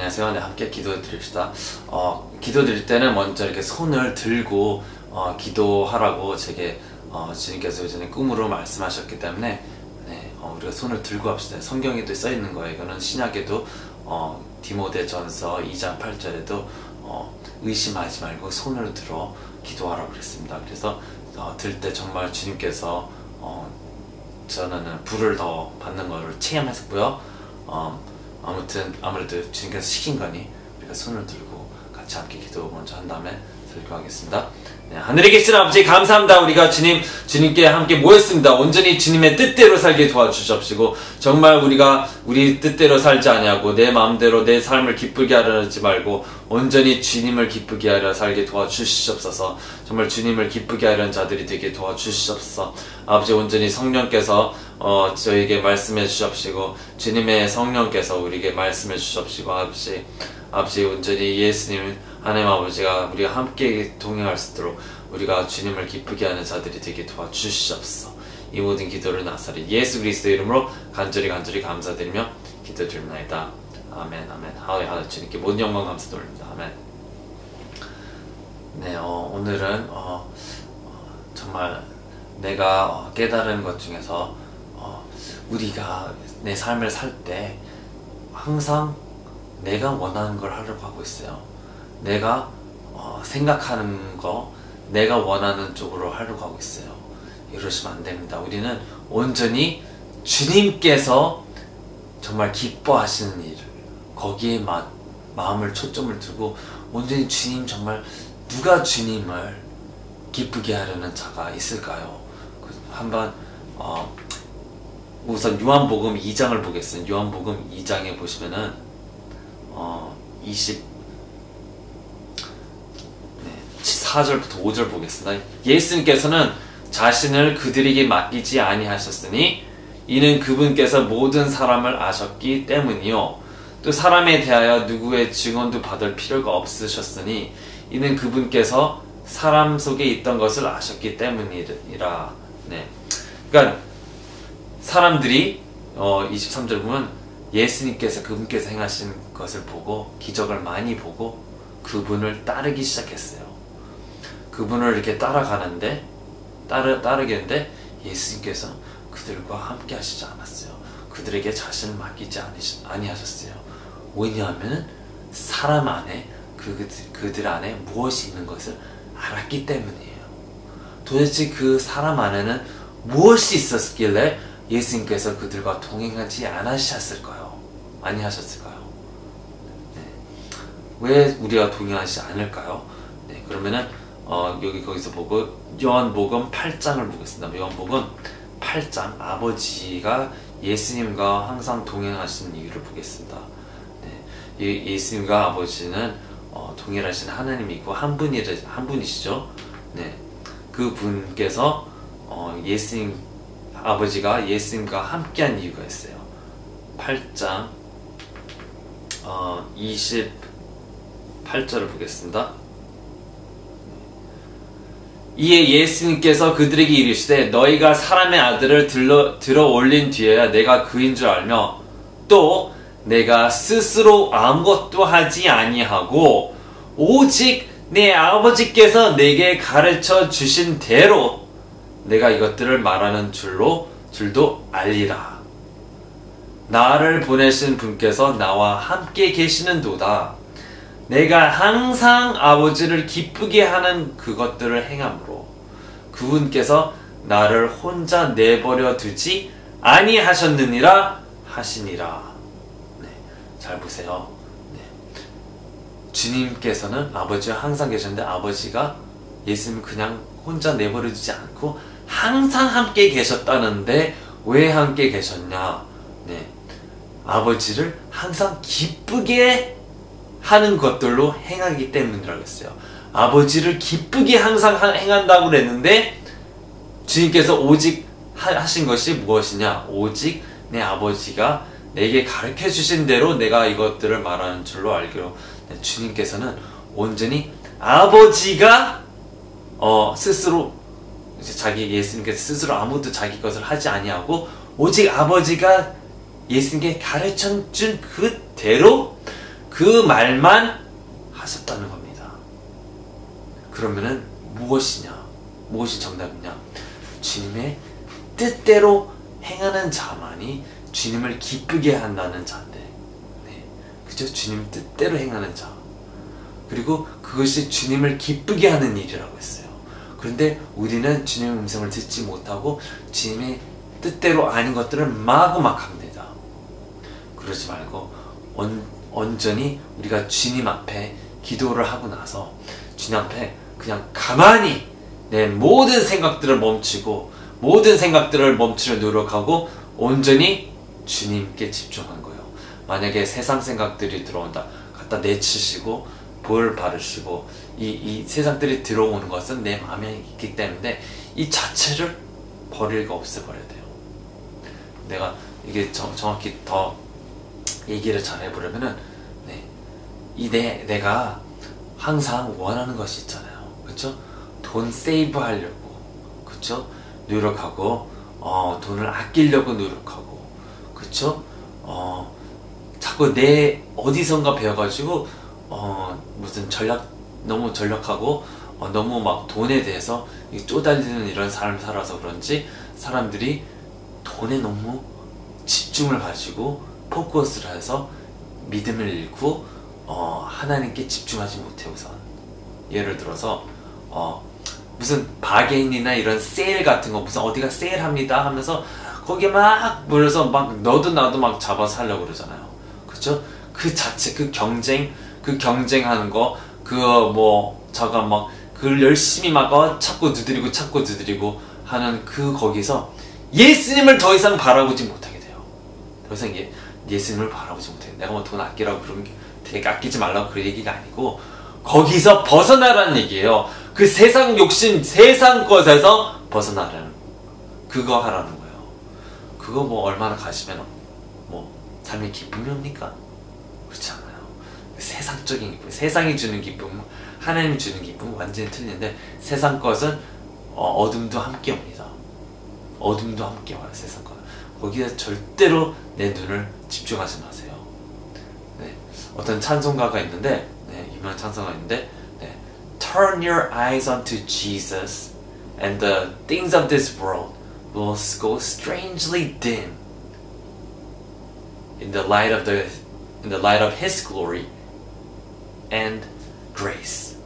안녕하세요. 네, 함께 기도 드립시다. 기도 드릴 때는 먼저 이렇게 손을 들고 기도하라고 제게 주님께서 예전에 꿈으로 말씀하셨기 때문에 네, 우리가 손을 들고 합시다. 성경에도 써 있는 거예요. 이거는 신약에도 디모데전서 2장 8절에도 의심하지 말고 손을 들어 기도하라고 그랬습니다. 그래서 들 때 정말 주님께서 저는 불을 더 받는 것을 체험했었고요. 아무래도 주님께서 시킨 거니 우리가 손을 들고 같이 함께 기도 먼저 한 다음에 설교하겠습니다. 네, 하늘에 계신 아버지 감사합니다. 우리가 주님께 함께 모였습니다. 온전히 주님의 뜻대로 살게 도와주시옵시고 정말 우리가 우리 뜻대로 살지 아니하고 내 마음대로 내 삶을 기쁘게 하려지 말고 온전히 주님을 기쁘게 하려 살게 도와주시옵소서. 정말 주님을 기쁘게 하려는 자들이 되게 도와주시옵소서. 아버지 온전히 성령께서 저에게 말씀해 주시옵시고 주님의 성령께서 우리에게 말씀해 주시옵시고 아버지 온전히 예수님 하나님 아버지가 우리가 함께 동행할 수 있도록 우리가 주님을 기쁘게 하는 자들이 되게 도와주시옵소서. 이 모든 기도를 나사리 예수 그리스도의 이름으로 간절히 감사드리며 기도드립니다. 아멘 아멘. 할렐루야. 주님께 모든 영광 감사 돌립니다. 아멘. 네, 오늘은 정말 내가 깨달은 것 중에서 우리가 내 삶을 살 때 항상 내가 원하는 걸 하려고 하고 있어요. 내가 생각하는 거 내가 원하는 쪽으로 하려고 하고 있어요. 이러시면 안 됩니다. 우리는 온전히 주님께서 정말 기뻐하시는 일 거기에 마음을 초점을 두고 온전히 주님 정말 누가 주님을 기쁘게 하려는 자가 있을까요? 한번 우선 요한복음 2장을 보겠습니다. 요한복음 2장에 보시면은 4절부터 5절 보겠습니다. 예수님께서는 자신을 그들에게 맡기지 아니하셨으니 이는 그분께서 모든 사람을 아셨기 때문이요 또 사람에 대하여 누구의 증언도 받을 필요가 없으셨으니 이는 그분께서 사람 속에 있던 것을 아셨기 때문이라. 네. 그러니까 사람들이 23절 보면 예수님께서 그분께서 행하신 것을 보고 기적을 많이 보고 그분을 따르기 시작했어요. 그분을 이렇게 따라가는데 따르겠는데 예수님께서 그들과 함께 하시지 않았어요. 그들에게 자신을 맡기지 아니하셨어요. 왜냐하면 사람 안에 그들 안에 무엇이 있는 것을 알았기 때문이에요. 도대체 그 사람 안에는 무엇이 있었길래 예수님께서 그들과 동행하지 아니하셨을까요? 네. 왜 우리가 동행하지 않을까요? 네, 그러면은 거기서 보고 요한복음 8장을 보겠습니다. 요한복음 8장 아버지가 예수님과 항상 동행하신 이유를 보겠습니다. 네, 예수님과 아버지는 동일하신 하나님이고 한 분이시죠. 네, 그 분께서 아버지가 예수님과 함께한 이유가 있어요. 8장 28절을 보겠습니다. 이에 예수님께서 그들에게 이르시되 너희가 사람의 아들을 들어 올린 뒤에야 내가 그인 줄 알며 또 내가 스스로 아무것도 하지 아니하고 오직 내 아버지께서 내게 가르쳐 주신 대로 내가 이것들을 말하는 줄도 알리라. 나를 보내신 분께서 나와 함께 계시는도다. 내가 항상 아버지를 기쁘게 하는 그것들을 행함으로 그분께서 나를 혼자 내버려 두지 아니하셨느니라 하시니라. 네, 잘 보세요. 네. 주님께서는 아버지와 항상 계셨는데 아버지가 예수님을 그냥 혼자 내버려 두지 않고 항상 함께 계셨다는데 왜 함께 계셨냐? 네, 아버지를 항상 기쁘게 하는 것들로 행하기 때문이라고 했어요. 아버지를 기쁘게 항상 행한다고 그랬는데 주님께서 오직 하신 것이 무엇이냐? 오직 내 아버지가 내게 가르쳐 주신 대로 내가 이것들을 말하는 줄로 알기로. 네, 주님께서는 온전히 아버지가 스스로 예수님께서 스스로 아무도 자기 것을 하지 아니하고 오직 아버지가 예수님께 가르쳐 준 그대로 그 말만 하셨다는 겁니다. 그러면은 무엇이 정답이냐? 주님의 뜻대로 행하는 자만이 주님을 기쁘게 한다는 자인데, 네, 그죠? 주님 뜻대로 행하는 자. 그리고 그것이 주님을 기쁘게 하는 일이라고 했어요. 그런데 우리는 주님의 음성을 듣지 못하고 주님의 뜻대로 아닌 것들을 마구막 합니다. 그러지 말고 온전히 우리가 주님 앞에 기도를 하고 나서 주님 앞에 그냥 가만히 내 모든 생각들을 멈추고 모든 생각들을 멈추려 노력하고 온전히 주님께 집중한 거예요. 만약에 세상 생각들이 들어온다, 갖다 내치시고 볼 바르시고 이 세상들이 들어오는 것은 내 마음에 있기 때문에 이 자체를 버리고 없애버려야 돼요. 내가 이게 정확히 더 얘기를 잘 해보려면은, 네, 내가 항상 원하는 것이 있잖아요. 그쵸? 돈 세이브 하려고, 그쵸? 노력하고, 돈을 아끼려고 노력하고, 그쵸? 자꾸 내 어디선가 배워가지고, 무슨 너무 전략하고, 너무 막 돈에 대해서 쪼달리는 이런 삶을 살아서 그런지 사람들이 돈에 너무 집중을 가지고 포커스를 해서 믿음을 잃고 하나님께 집중하지 못해. 우선 예를 들어서 무슨 바게인이나 이런 세일 같은 거, 무슨 어디가 세일합니다 하면서 거기에 막 몰려서 막 너도 나도 막 잡아서 살려고 그러잖아요. 그쵸? 그 자체 그 경쟁하는 거, 저가 막 그걸 열심히 막 찾고 두드리고 하는 거기서 예수님을 더 이상 바라보지 못하게 돼요. 더 이상 예수님을 바라보지 못해요. 내가 뭐 돈 아끼라고 그런 게 되게 아끼지 말라고 그 얘기가 아니고, 거기서 벗어나라는 얘기예요. 그 세상 욕심, 세상 것에서 벗어나라는, 그거 하라는 거예요. 그거 뭐 얼마나 가시면 뭐 삶의 기쁨이 옵니까? 그렇지 않아요. 세상적인 기쁨, 세상이 주는 기쁨, 하나님이 주는 기쁨 완전히 틀린데, 세상 것은 어둠도 함께 옵니다. 어둠도 함께 와요. 세상 것. 거기에 절대로 내 눈을 집중하지 마세요. 네. 어떤 찬송가가 있는데, 유명한 찬송가가 있는데, Turn your eyes onto Jesus, and the things of this world will go strangely dim in the light of His glory and grace.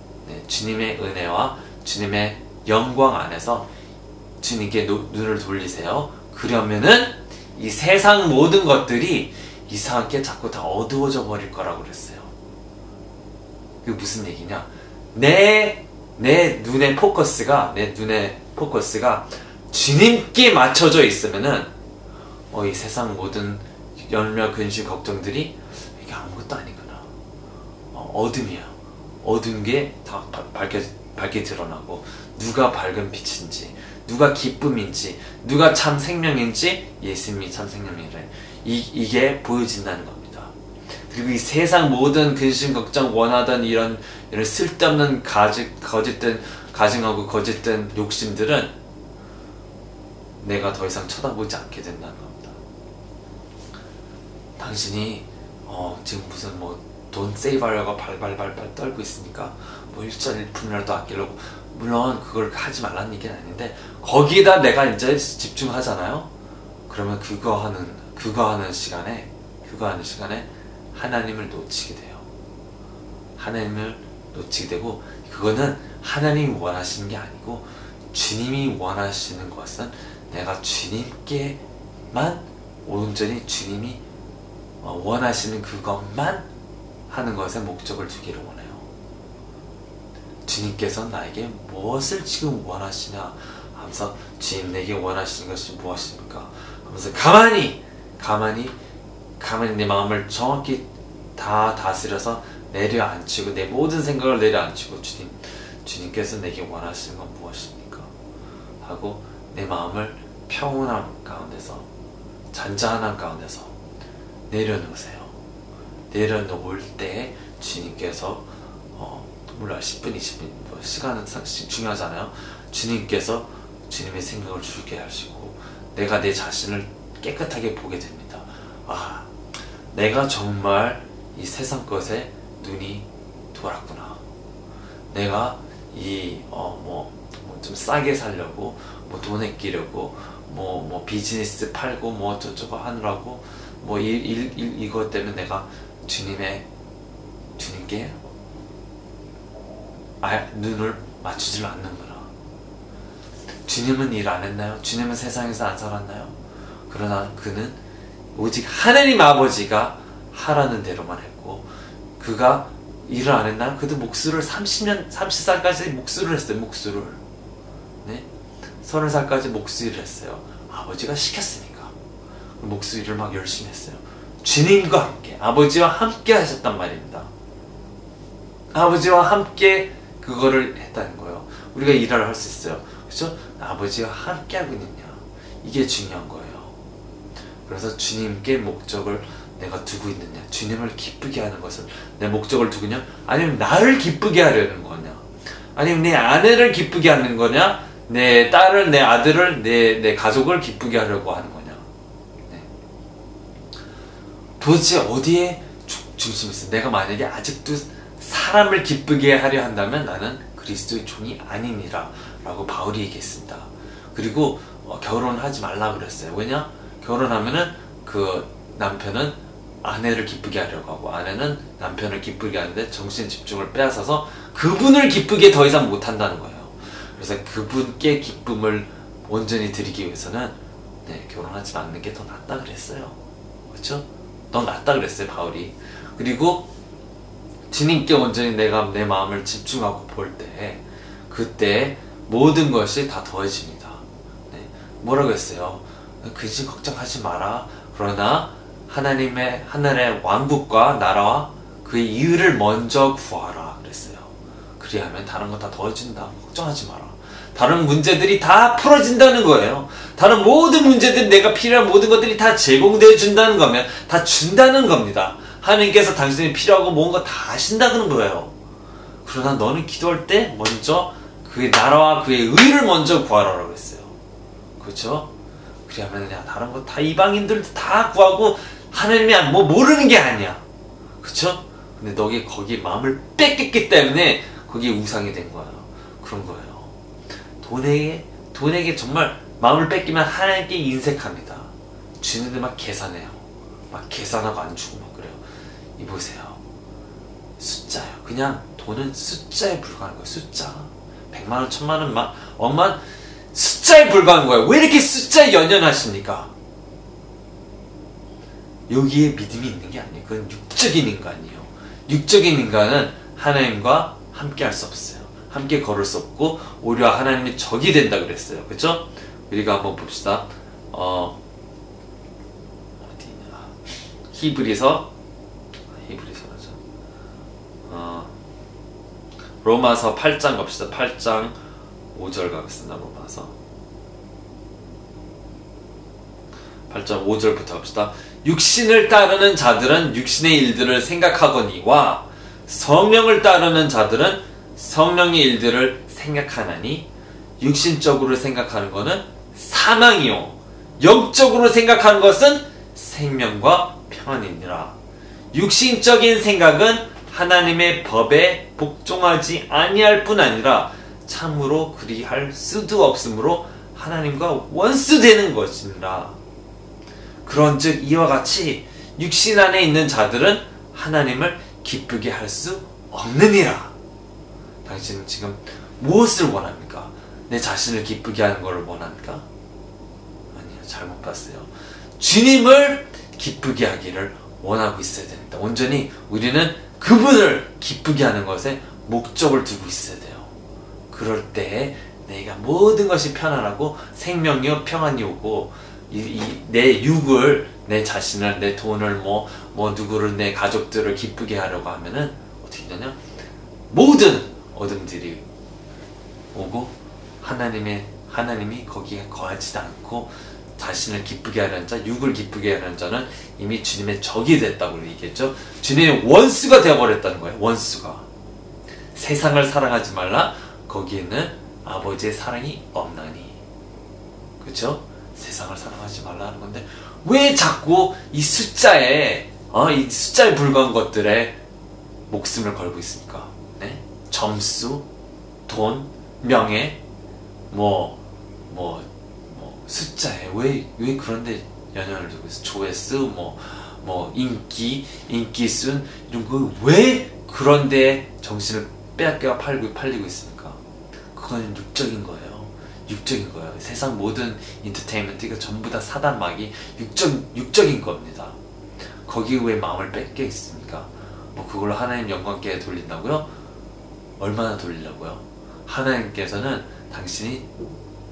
주님의 은혜와 주님의 영광 안에서 주님께 눈을 돌리세요. 그러면은 이 세상 모든 것들이 이상하게 자꾸 다 어두워져 버릴 거라고 그랬어요. 그게 무슨 얘기냐? 내 눈의 포커스가 주님께 맞춰져 있으면은 이 세상 모든 열며 근심 걱정들이 이게 아무것도 아니구나. 어둠이야. 어두운 게 다 밝게 드러나고, 누가 밝은 빛인지, 누가 기쁨인지, 누가 참 생명인지, 예수님이 참 생명이래. 이게 보여진다는 겁니다. 그리고 이 세상 모든 근심 걱정 원하던 이런 쓸데없는 거짓된 가증하고 거짓된 욕심들은 내가 더 이상 쳐다보지 않게 된다는 겁니다. 당신이 지금 무슨 돈 세이브하려고 발발발 떨고 있으니까 일절 1푼이라도 아끼려고, 물론 그걸 하지 말라는 얘기는 아닌데, 거기에다 내가 이제 집중하잖아요. 그러면 그거 하는 시간에 하나님을 놓치게 돼요. 하나님을 놓치게 되고, 그거는 하나님이 원하시는 게 아니고 주님이 원하시는 것은 내가 주님께만 온전히 주님이 원하시는 그것만 하는 것에 목적을 두기를 원해요. 주님께서 나에게 무엇을 지금 원하시냐 하면서, 주님 내게 원하시는 것이 무엇입니까? 하면서 가만히 내 마음을 정확히 다 다스려서 내려앉히고, 내 모든 생각을 내려앉히고, 주님께서 내게 원하시는 건 무엇입니까? 하고 내 마음을 평온함 가운데서, 잔잔함 가운데서 내려놓으세요. 내려놓을 때 주님께서 물론 10분, 20분 시간은 중요하잖아요. 주님께서 주님의 생각을 줄게 하시고, 내가 내 자신을 깨끗하게 보게 됩니다. 내가 정말 이 세상 것에 눈이 돌았구나. 내가 좀 싸게 살려고, 돈 아끼려고, 비즈니스 팔고, 저거 하느라고, 이것 때문에 내가 주님께 눈을 맞추질 않는구나. 주님은 일 안 했나요? 주님은 세상에서 안 살았나요? 그러나 그는 오직 하나님 아버지가 하라는 대로만 했고, 그가 일을 안 했나요? 그도 목수를 30살까지 목수를 했어요. 목수를. 네? 30살까지 목수 일을 했어요. 아버지가 시켰으니까. 목수 일을 막 열심히 했어요. 주님과 함께, 아버지와 함께 하셨단 말입니다. 아버지와 함께 그거를 했다는 거예요. 우리가 일을 할 수 있어요. 그렇죠? 아버지와 함께 하고 있느냐, 이게 중요한 거예요. 그래서 주님께 목적을 내가 두고 있느냐, 주님을 기쁘게 하는 것을 내 목적을 두느냐, 아니면 나를 기쁘게 하려는 거냐, 아니면 내 아내를 기쁘게 하는 거냐, 내 딸을, 내 아들을, 내 가족을 기쁘게 하려고 하는 거냐. 네. 도대체 어디에 중심이 있어? 내가 만약에 아직도 사람을 기쁘게 하려 한다면 나는 그리스도의 종이 아니니라 라고 바울이 얘기했습니다. 그리고 결혼하지 말라 그랬어요. 왜냐? 결혼하면은 그 남편은 아내를 기쁘게 하려고 하고, 아내는 남편을 기쁘게 하는데 정신 집중을 빼앗아서 그분을 기쁘게 더 이상 못한다는 거예요. 그래서 그분께 기쁨을 온전히 드리기 위해서는 결혼하지 않는 게 더 낫다 그랬어요. 그렇죠? 더 낫다 그랬어요, 바울이. 그리고 주님께 온전히 내가 내 마음을 집중하고 볼 때, 그때 모든 것이 다 더해집니다. 뭐라고 했어요? 그지 걱정하지 마라. 그러나 하나님의 왕국과 나라와 그의 의를 먼저 구하라 그랬어요. 그리하면 다른 거 다 더해진다. 걱정하지 마라. 다른 문제들이 다 풀어진다는 거예요. 다른 모든 문제들, 내가 필요한 모든 것들이 다 제공되어 준다는 거면 다 준다는 겁니다. 하나님께서 당신이 필요하고 뭔가 다 하신다는 거예요. 그러나 너는 기도할 때 먼저 그의 나라와 그의 의를 먼저 구하라고 했어요. 그렇죠? 그러면 그냥 다른 거 다 이방인들도 다 구하고 하나님이 모르는 게 아니야. 그렇죠? 근데 너희 거기에 마음을 뺏겼기 때문에 거기에 우상이 된 거예요. 그런 거예요. 돈에게 정말 마음을 뺏기면 하나님께 인색합니다. 주는데 막 계산해요. 막 계산하고 안 주고 막 그래요. 이 보세요. 숫자예요. 그냥 돈은 숫자에 불과한 거예요. 숫자. 100만원, 1000만원, 억만 숫자에 불과한 거예요. 왜 이렇게 숫자에 연연하십니까? 여기에 믿음이 있는 게 아니에요. 그건 육적인 인간이에요. 육적인 인간은 하나님과 함께 할 수 없어요. 함께 걸을 수 없고 오히려 하나님이 적이 된다 그랬어요. 그렇죠? 우리가 한번 봅시다. 어디냐? 히브리서죠. 로마서 8장 갑시다. 8장 5절 가겠습니다. 로마서 8장 5절부터 갑시다. 육신을 따르는 자들은 육신의 일들을 생각하거니와 성령을 따르는 자들은 성령의 일들을 생각하나니, 육신적으로 생각하는 것은 사망이요 영적으로 생각하는 것은 생명과 평안이니라. 육신적인 생각은 하나님의 법에 복종하지 아니할 뿐 아니라 참으로 그리할 수도 없으므로 하나님과 원수되는 것이니라. 그런즉 이와 같이 육신 안에 있는 자들은 하나님을 기쁘게 할 수 없느니라. 당신은 지금 무엇을 원합니까? 내 자신을 기쁘게 하는 것을 원합니까? 아니요, 잘못 봤어요. 주님을 기쁘게 하기를 원하고 있어야 됩니다. 온전히 우리는 그분을 기쁘게 하는 것에 목적을 두고 있어야 돼요. 그럴 때 내가 모든 것이 편안하고 생명이요 평안이 오고, 내 육을, 내 자신을, 내 돈을, 누구를, 내 가족들을 기쁘게 하려고 하면은 어떻게 되냐? 모든 어둠들이 오고 하나님이 거기에 거하지도 않고, 자신을 기쁘게 하려는 자, 육을 기쁘게 하려는 자는 이미 주님의 적이 됐다고 얘기했죠. 주님의 원수가 되어버렸다는 거예요. 원수가. 세상을 사랑하지 말라. 거기에는 아버지의 사랑이 없나니. 그렇죠? 세상을 사랑하지 말라는 건데 왜 자꾸 이 숫자에 이 숫자에 불과한 것들에 목숨을 걸고 있습니까? 네? 점수, 돈, 명예, 숫자에 왜 그런데 연연을 두고 있어? 조회수, 인기, 인기순 이런 거 왜 그런데 정신을 빼앗겨 팔리고 있습니까? 그건 육적인 거예요. 육적인 거예요. 세상 모든 인터테인먼트가 전부 다 사단막이 육적인 겁니다. 거기에 왜 마음을 뺏겨 있습니까? 그걸로 하나님 영광께 돌린다고요? 얼마나 돌리려고요? 하나님께서는 당신이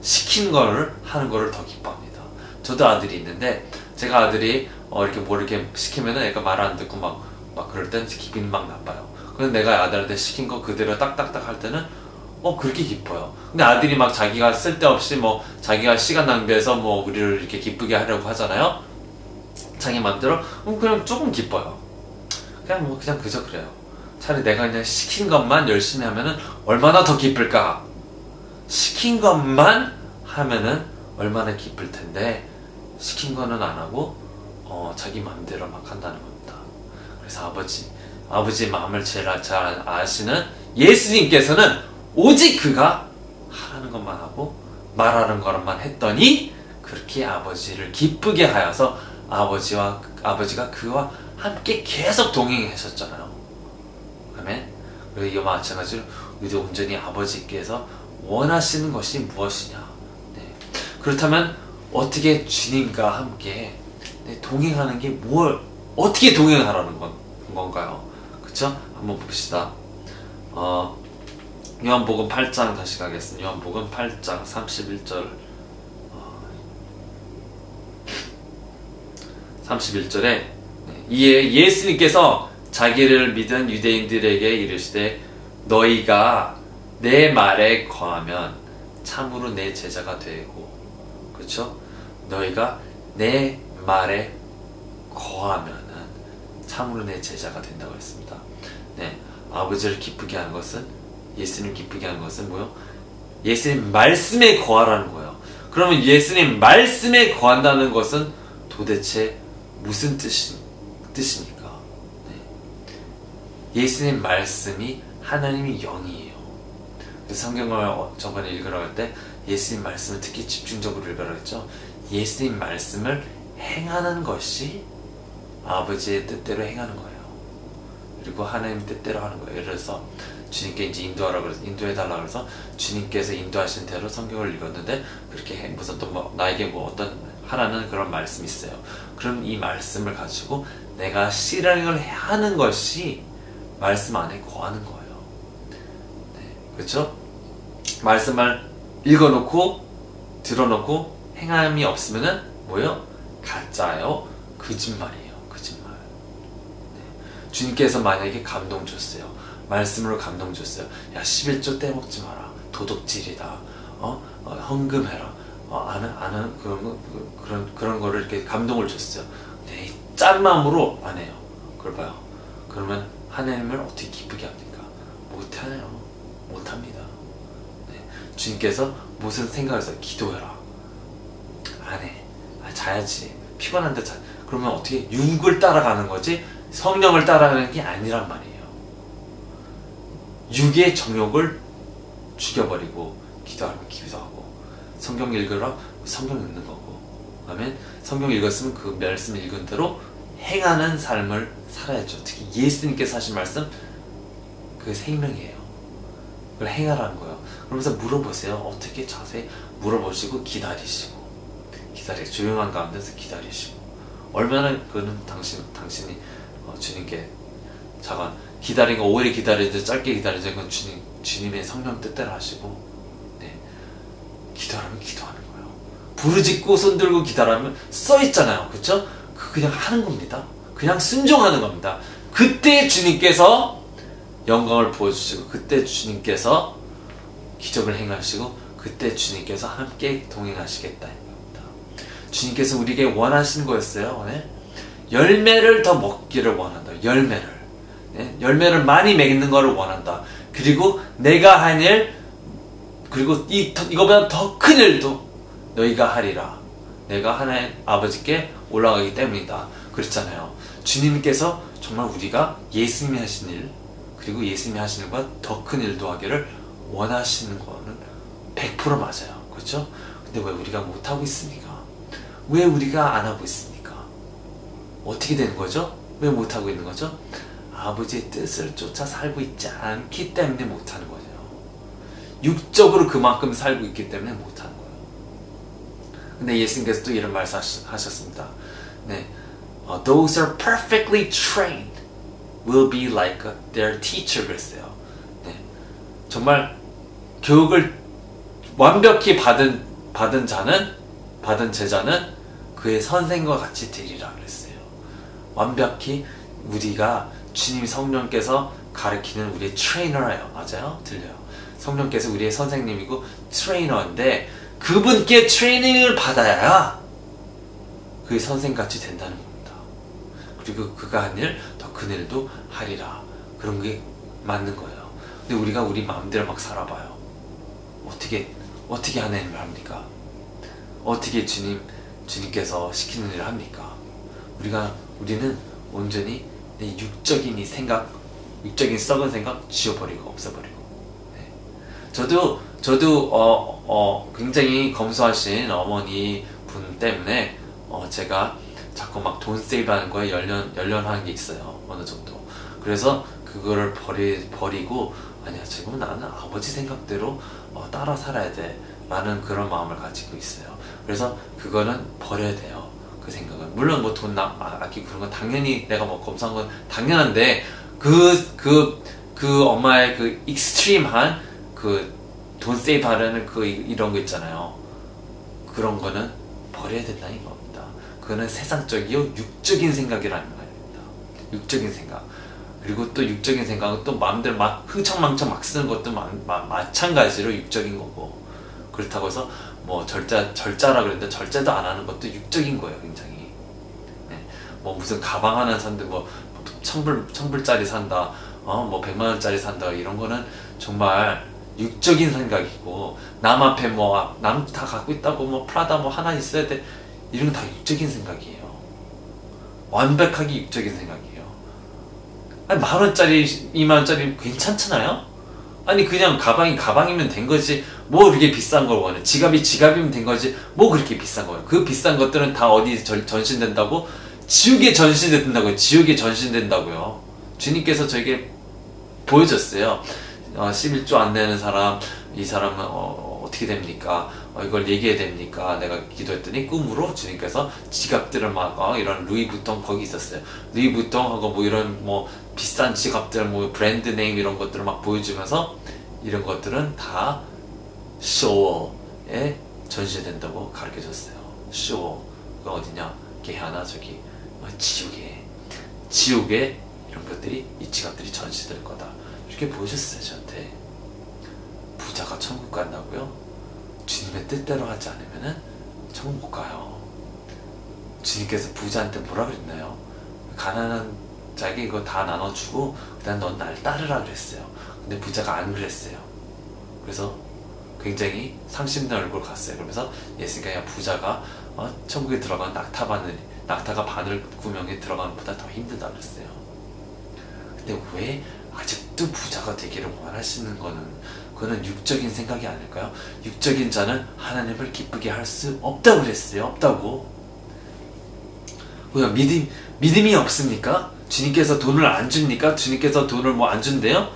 시킨 거를 하는 거를 더 기뻐합니다. 저도 아들이 있는데 제가 아들이 이렇게 시키면은 애가 말 안 듣고 막 그럴 땐 기분이 막 나빠요. 그런데 내가 아들한테 시킨 거 그대로 딱딱딱 할 때는 그렇게 기뻐요. 근데 아들이 막 자기가 쓸데없이 자기가 시간 낭비해서 우리를 이렇게 기쁘게 하려고 하잖아요. 자기 맘대로 그냥 조금 기뻐요. 그냥 그저 그래요. 차라리 내가 그냥 시킨 것만 열심히 하면은 얼마나 더 기쁠까? 시킨 것만 하면은 얼마나 기쁠 텐데 시킨 거는 안 하고 자기 맘대로 막 한다는 겁니다. 그래서 아버지의 마음을 제일 잘 아시는 예수님께서는 오직 그가 하라는 것만 하고 말하는 것만 했더니 그렇게 아버지를 기쁘게 하여서 아버지가 그와 함께 계속 동행하셨잖아요. 아멘. 그리고 이와 마찬가지로 우리도 온전히 아버지께서 원하시는 것이 무엇이냐. 네. 그렇다면 어떻게 주님과 함께 동행하는 게 어떻게 동행하라는 건가요? 그쵸? 한번 봅시다. 요한복음 8장 다시 가겠습니다. 요한복음 8장 31절 31절에 이에 예수님께서 자기를 믿은 유대인들에게 이르시되 너희가 내 말에 거하면 참으로 내 제자가 되고 그렇죠? 너희가 내 말에 거하면은 참으로 내 제자가 된다고 했습니다. 네, 아버지를 기쁘게 하는 것은 예수님 기쁘게 하는 것은 뭐요? 예수님 말씀에 거하라는 거예요. 그러면 예수님 말씀에 거한다는 것은 도대체 무슨 뜻입니까? 네. 예수님 말씀이 하나님의 영이에요. 성경을 저번에 읽으라고 할 때 예수님 말씀을 특히 집중적으로 읽으라고 했죠. 예수님 말씀을 행하는 것이 아버지의 뜻대로 행하는 거예요. 그리고 하나님 뜻대로 하는 거예요. 예를 들어서 주님께 이제 인도해달라고 그래서 주님께서 인도하신 대로 성경을 읽었는데 그렇게 무슨 또 나에게 어떤 하라는 그런 말씀이 있어요. 그럼 이 말씀을 가지고 내가 실행을 하는 것이 말씀 안에 거하는 거예요. 네, 그렇죠? 말씀을 읽어놓고 들어놓고 행함이 없으면은 뭐예요? 가짜예요. 거짓말이에요. 거짓말. 네. 주님께서 만약에 감동 줬어요. 말씀으로 감동 줬어요. 야 11조 떼먹지 마라. 도둑질이다. 헌금해라. 아는 그런 거를 이렇게 감동을 줬어요. 네, 짠 마음으로 안 해요. 그걸 봐요. 그러면 하나님을 어떻게 기쁘게 합니까? 못하네요. 못합니다. 네. 주님께서 무슨 생각해서 기도해라. 안 해. 자야지. 피곤한데 자. 그러면 어떻게 육을 따라가는 거지? 성령을 따라가는 게 아니란 말이에요. 육의 정욕을 죽여버리고 기도하면 기도하고 성경 읽으라 성경 읽는 거고 아멘. 성경 읽었으면 그 말씀 읽은 대로 행하는 삶을 살아야죠. 특히 예수님께서 하신 말씀 그 생명이에요. 그걸 행하라는 거예요. 그러면서 물어보세요. 어떻게 자세히 물어보시고 기다리시고 조용한 가운데서 기다리시고 얼마나 그는 당신이 주님께 잠깐 기다린 거 오래 기다리지 짧게 기다리지 그건 주님의 성령 뜻대로 하시고 네. 기도하면 기도하는 거예요. 부르짖고 손들고 기다리면 써있잖아요. 그쵸? 그냥 하는 겁니다. 그냥 순종하는 겁니다. 그때 주님께서 영광을 부어주시고 그때 주님께서 기적을 행하시고 그때 주님께서 함께 동행하시겠다는 겁니다. 주님께서 우리에게 원하시는 거였어요. 네? 열매를 더 먹기를 원한다. 열매를 많이 맺는 것을 원한다. 그리고 내가 한 일, 그리고 이거보다 더 큰 일도 너희가 하리라. 내가 하나님 아버지께 올라가기 때문이다. 그랬잖아요. 주님께서 정말 우리가 예수님이 하신 일, 그리고 예수님이 하신 일과 더 큰 일도 하기를 원하시는 거는 100% 맞아요. 그렇죠? 근데 왜 우리가 못하고 있습니까? 왜 우리가 안 하고 있습니까? 어떻게 되는 거죠? 왜 못하고 있는 거죠? 아버지의 뜻을 쫓아 살고 있지 않기 때문에 못하는 거죠. 육적으로 그만큼 살고 있기 때문에 못하는 거예요. 근데 예수님께서 또 이런 말씀하셨습니다. 네, Those are perfectly trained will be like their teacher 그랬어요. 네, 정말 교육을 완벽히 받은 제자는 그의 선생과 같이 되리라 그랬어요. 완벽히 우리가 주님 성령께서 가르치는 우리의 트레이너예요. 맞아요? 들려요. 성령께서 우리의 선생님이고 트레이너인데 그분께 트레이닝을 받아야 그의 선생같이 된다는 겁니다. 그리고 그가 한 일, 더 큰 일도 하리라. 그런 게 맞는 거예요. 근데 우리가 우리 마음대로 막 살아봐요. 어떻게 하나님을 합니까? 어떻게 주님께서 시키는 일을 합니까? 우리는 온전히 내 육적인 이 생각, 육적인 썩은 생각 지워버리고 없애버리고. 네. 저도 굉장히 검소하신 어머니 분 때문에 제가 자꾸 막 돈 세이브하는 거에 연연하는 게 있어요. 어느 정도. 그래서 그거를 버리고 아니야, 지금 나는 아버지 생각대로 따라 살아야 돼 라는 그런 마음을 가지고 있어요. 그래서 그거는 버려야 돼요. 그 생각은. 물론 뭐 돈 아끼고 그런 건 당연히 내가 뭐 검소한 건 당연한데 그 엄마의 그 익스트림한 그 돈 세이브 하려는 이런 거 있잖아요. 그런 거는 버려야 된다는 겁니다. 그거는 세상적이요 육적인 생각이라는 말입니다. 육적인 생각. 그리고 또 육적인 생각은 또 마음대로 막 흥청망청 막 쓰는 것도 마찬가지로 육적인 거고. 그렇다고 해서 뭐 절자라 그랬는데 절제도 안 하는 것도 육적인 거예요. 굉장히. 네. 뭐 무슨 가방 하나 산데 뭐 1000불짜리 산다, 뭐 100만원짜리 산다, 이런 거는 정말 육적인 생각이고, 남 앞에 뭐 남 다 갖고 있다고 뭐 프라다 뭐 하나 있어야 돼, 이런 건 다 육적인 생각이에요. 완벽하게 육적인 생각이에요. 아니 10,000원짜리 20,000원짜리 괜찮잖아요? 아니 그냥 가방이 가방이면 된 거지 뭐 그렇게 비싼 걸 원해. 지갑이 지갑이면 된 거지 뭐 그렇게 비싼 거예요. 그 비싼 것들은 다 어디 전신된다고? 지옥에 전신된다고요. 지옥에 전신된다고요. 주님께서 저에게 보여줬어요. 11조 안 내는 사람, 이 사람은 어떻게 됩니까? 이걸 얘기해야 됩니까? 내가 기도했더니 꿈으로 주님께서 지갑들을 막 이런 루이부통 거기 있었어요. 루이부통하고 뭐 이런 뭐 비싼 지갑들, 뭐 브랜드 네임 이런 것들을 막 보여주면서 이런 것들은 다 쇼에 전시된다고 가르쳐줬어요. 쇼가 어디냐? 게하나 저기 지옥에 이런 것들이, 이 지갑들이 전시될 거다. 이렇게 보여줬어요. 저한테. 부자가 천국 간다고요? 주님의 뜻대로 하지 않으면은 천국 못 가요. 주님께서 부자한테 뭐라 그랬나요? 가난한 자에게 이거 다 나눠주고 그다음 넌 날 따르라 그랬어요. 근데 부자가 안 그랬어요. 그래서 굉장히 상심된 얼굴 갔어요. 그러면서 예수님께 야, 부자가 천국에 들어간 낙타가 바늘 구멍에 들어가는 것보다 더 힘들다 그랬어요. 근데 왜 아직도 부자가 되기를 원하시는 거는, 그거는 육적인 생각이 아닐까요? 육적인 자는 하나님을 기쁘게 할 수 없다고 그랬어요. 없다고. 왜요? 믿음이 없습니까? 주님께서 돈을 안 줍니까? 주님께서 돈을 뭐 안 준대요?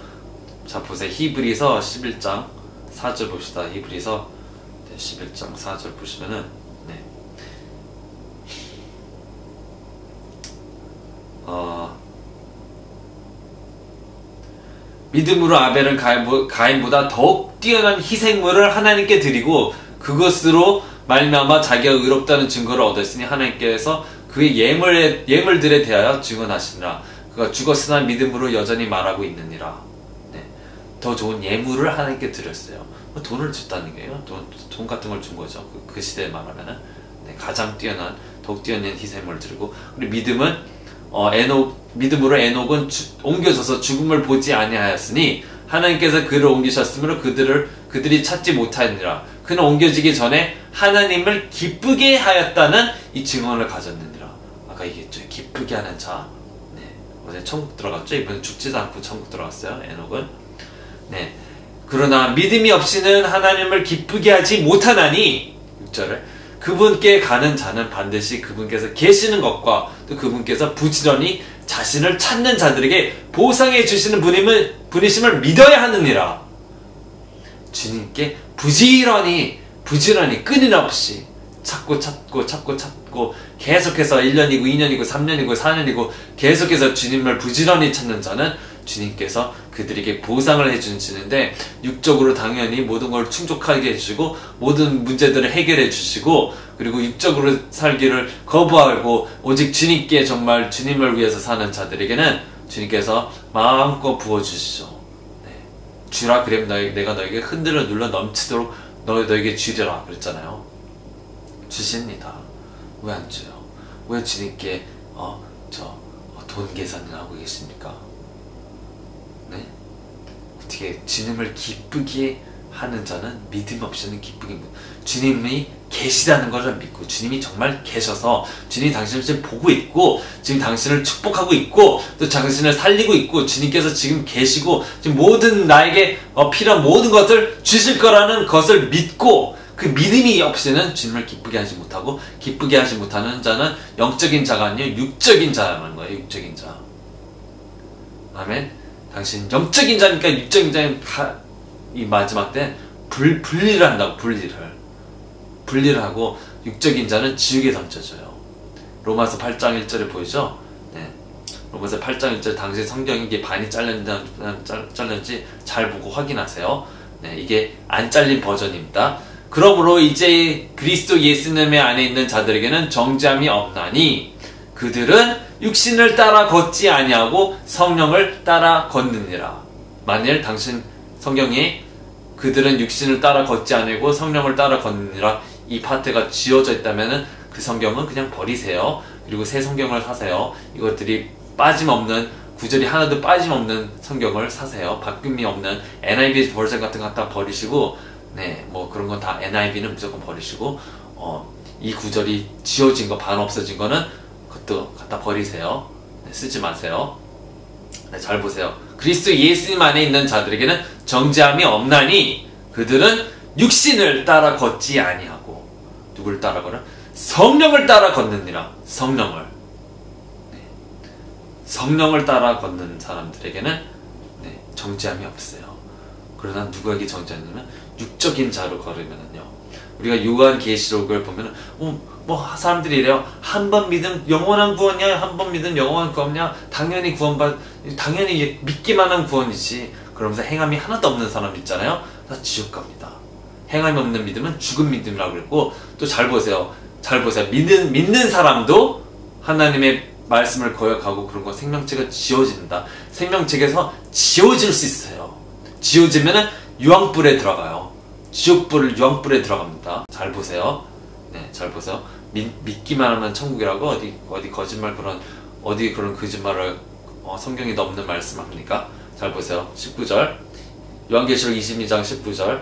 자 보세요. 히브리서 11장 4절 봅시다. 히브리서 11장 4절 보시면은 믿음으로 아벨은 가인보다 더욱 뛰어난 희생물을 하나님께 드리고 그것으로 말미암아 자기가 의롭다는 증거를 얻었으니 하나님께서 그의 예물들에 대하여 증언하시니라. 그가 죽었으나 믿음으로 여전히 말하고 있느니라. 네. 더 좋은 예물을 하나님께 드렸어요. 돈을 줬다는 거예요. 돈 같은 걸 준 거죠. 그 시대에 말하면은. 네. 가장 뛰어난, 더욱 뛰어난 희생물을 드리고, 그리고 믿음으로 에녹은 옮겨져서 죽음을 보지 아니하였으니 하나님께서 그를 옮기셨으므로 그들이 찾지 못하니라. 그는 옮겨지기 전에 하나님을 기쁘게 하였다는 이 증언을 가졌느니라. 아까 얘기했죠. 기쁘게 하는 자, 어제 천국 들어갔죠. 이번에 죽지도 않고 천국 들어갔어요. 에녹은. 네. 그러나 믿음이 없이는 하나님을 기쁘게 하지 못하나니 6절을 그분께 가는 자는 반드시 그분께서 계시는 것과 또 그분께서 부지런히 자신을 찾는 자들에게 보상해 주시는 분이심을 믿어야 하느니라. 주님께 부지런히 끊임없이 찾고 계속해서 1년이고 2년이고 3년이고 4년이고 계속해서 주님을 부지런히 찾는 자는 주님께서 그들에게 보상을 해주시는데, 육적으로 당연히 모든 걸 충족하게 해주시고 모든 문제들을 해결해 주시고, 그리고 육적으로 살기를 거부하고 오직 주님께 정말 주님을 위해서 사는 자들에게는 주님께서 마음껏 부어주시죠. 네. 주라 그럼 내가 너에게 흔들어 눌러 넘치도록 너에게 주리라 그랬잖아요. 주십니다. 왜 안 줘요? 왜 주님께 돈 계산을 하고 계십니까? 네? 어떻게 주님을 기쁘게 하는 자는 믿음 없이는 기쁘게 못. 주님이 계시다는 것을 믿고 주님이 정말 계셔서 주님이 당신을 지금 보고 있고 지금 당신을 축복하고 있고 또 당신을 살리고 있고 주님께서 지금 계시고 지금 모든 나에게 필요한 모든 것을 주실 거라는 것을 믿고, 그 믿음이 없이는 주님을 기쁘게 하지 못하고, 기쁘게 하지 못하는 자는 영적인 자가 아니요 육적인 자라는 거예요. 육적인 자. 아멘. 당신 영적인 자니까 육적인 자는 이 마지막 때 분리를 한다고. 분리를 하고 육적인 자는 지옥에 던져져요. 로마서 8장 1절에 보이죠? 네. 로마서 8장 1절 당시 성경이 이게 반이 잘렸는지 잘 보고 확인하세요. 네, 이게 안 잘린 버전입니다. 그러므로 이제 그리스도 예수님의 안에 있는 자들에게는 정죄함이 없나니 그들은 육신을 따라 걷지 아니하고 성령을 따라 걷느니라. 만일 당신 성경에 그들은 육신을 따라 걷지 아니고 성령을 따라 걷느니라 이 파트가 지워져 있다면 그 성경은 그냥 버리세요. 그리고 새 성경을 사세요. 이것들이 빠짐없는 구절이 하나도 빠짐없는 성경을 사세요. 바뀜이 없는 NIV 버전 같은 거 갖다 버리시고, 네, 뭐 그런 건 다 NIV는 무조건 버리시고, 이 구절이 지워진 거, 반 없어진 거는 그것도 갖다 버리세요. 네, 쓰지 마세요. 네, 잘 보세요. 그리스도 예수님 안에 있는 자들에게는 정죄함이 없나니 그들은 육신을 따라 걷지 아니하고 누구를 따라 걸어? 성령을 따라 걷느니라. 성령을. 네. 성령을 따라 걷는 사람들에게는 네, 정죄함이 없어요. 그러나 누구에게 정죄하냐면 육적인 자로 걸으면은요. 우리가 요한계시록을 보면은 뭐 사람들이 이래요. 한 번 믿음 영원한 구원이야. 한 번 믿음 영원한 구원이야. 당연히 당연히 믿기만 한 구원이지. 그러면서 행함이 하나도 없는 사람 있잖아요. 다 지옥 갑니다. 행함이 없는 믿음은 죽은 믿음이라고 그랬고, 또 잘 보세요. 믿는 사람도 하나님의 말씀을 거역하고 그런 거 생명책가 지워진다. 생명책에서 지워질 수 있어요. 지워지면은 유황불에 들어가요. 지옥불을 유황불에 들어갑니다. 잘 보세요. 네, 잘 보세요. 믿기만 하면 천국이라고 어디 거짓말 그런 거짓말을 성경에 없는 말씀합니까? 잘 보세요. 19절. 요한계시록 22장 19절.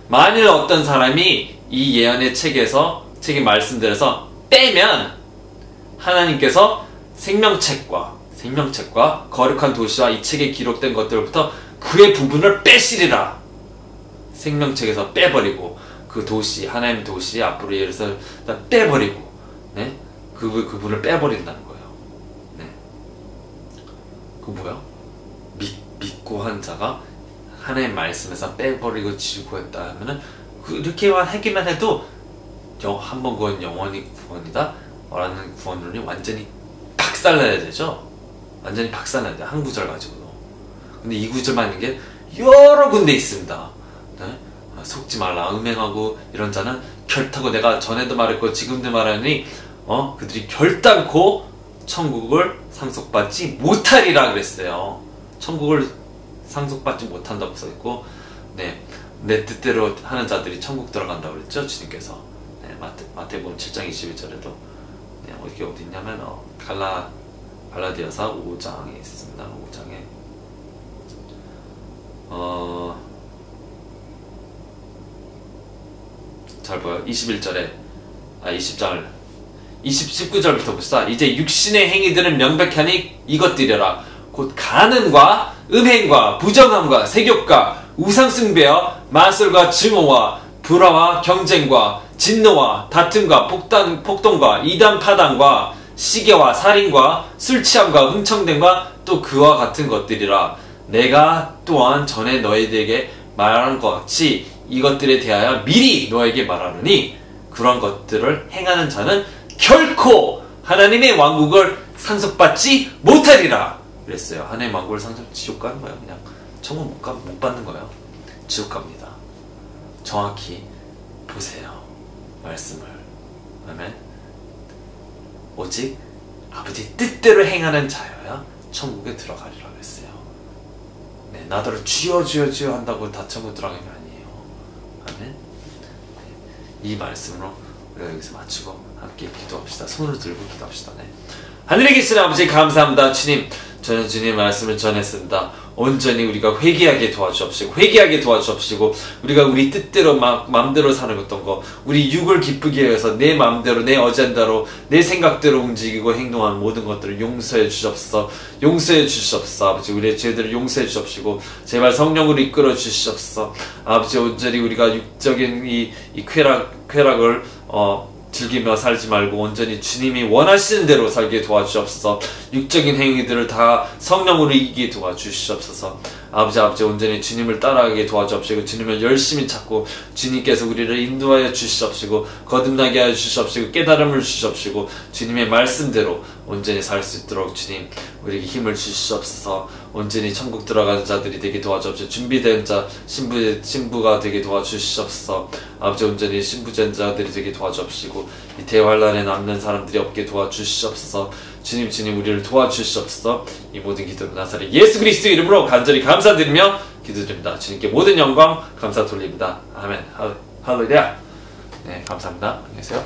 만일 어떤 사람이 이 예언의 책의 말씀들에서 빼면 하나님께서 생명책과 거룩한 도시와 이 책에 기록된 것들로부터 그의 부분을 빼시리라. 생명책에서 빼버리고 그 도시, 하나님 도시 앞으로 예루살렘 빼버리고, 네? 그분을 빼버린다는 거예요. 네. 그 뭐야? 믿고 한 자가 하나님 말씀에서 빼버리고 지우고 했다 하면은 그렇게만 하기만 해도 한 번 구원 영원히 구원이다 라는 구원론이 완전히 박살나야 되죠. 완전히 박살나야 돼요. 한 구절 가지고도. 근데 이 구절만 있는 게 여러 군데 있습니다. 네? 속지 말라 음행하고 이런 자는 결타고, 내가 전에도 말했고 지금도 말하니 그들이 결단코 천국을 상속받지 못하리라 그랬어요. 천국을 상속받지 못한다고 써있고, 네, 내 뜻대로 하는 자들이 천국 들어간다고 그랬죠. 주님께서. 네, 마태복음 7장 21절에도 네, 어디 있냐면 갈라디아서 5장에 있습니다. 5장에 잘 보여. 20장을 19절부터 봅시다. 이제 육신의 행위들은 명백히 하니 이것들이라. 곧 간음과 음행과 부정함과 세욕과 우상숭배와 마술과 증오와 불화와 경쟁과 진노와 다툼과 폭동과 이단 파당과 시기와 살인과 술취함과 흥청됨과 또 그와 같은 것들이라. 내가 또한 전에 너희들에게 말하는 것 같이 이것들에 대하여 미리 너에게 말하노니 그런 것들을 행하는 자는 결코 하나님의 왕국을 상속받지 못하리라 그랬어요. 하나님의 왕국을 지옥 가는 거예요. 그냥 천국 못 받는 거예요. 지옥 갑니다. 정확히 보세요. 말씀을. 아멘. 오직 아버지 뜻대로 행하는 자여야 천국에 들어가리라 그랬어요. 네, 나더러 주여 주여 주여 한다고 다 천국 들어가는 게 아니에요. 아멘. 네, 이 말씀으로 우리가 여기서 마치고 함께 기도합시다. 손을 들고 기도합시다. 네. 하늘에 계신 아버지 감사합니다. 주님, 저는 주님의 말씀을 전했습니다. 온전히 우리가 회개하게 도와주옵시고 우리가 우리 뜻대로 마음대로 사는 어떤 거, 우리 육을 기쁘게 해서 내 마음대로 내 어젠다로 내 생각대로 움직이고 행동하는 모든 것들을 용서해 주시옵소서. 아버지, 우리의 죄들을 용서해 주옵시고 제발 성령으로 이끌어 주시옵소서. 아버지, 온전히 우리가 육적인 이 쾌락을 즐기며 살지 말고 온전히 주님이 원하시는 대로 살게 도와주옵소서. 육적인 행위들을 다 성령으로 이기게 도와주시옵소서. 아버지 온전히 주님을 따라가게 도와주옵시고 주님을 열심히 찾고 주님께서 우리를 인도하여 주시옵시고 거듭나게 하여 주시옵시고 깨달음을 주시옵시고 주님의 말씀대로 온전히 살 수 있도록 주님 우리에게 힘을 주시옵소서. 온전히 천국 들어가는 자들이 되게 도와주옵시고 준비된 자 신부가 되게 도와주시옵소서. 아버지, 온전히 신부된 자들이 되게 도와주옵시고 이 대환란에 남는 사람들이 없게 도와주시옵소서. 주님 우리를 도와주시옵소서. 이 모든 기도를 나사렛 예수 그리스도 이름으로 간절히 감사드리며 기도드립니다. 주님께 모든 영광 감사 돌립니다. 아멘. 할렐루야. 네, 감사합니다. 안녕히 계세요.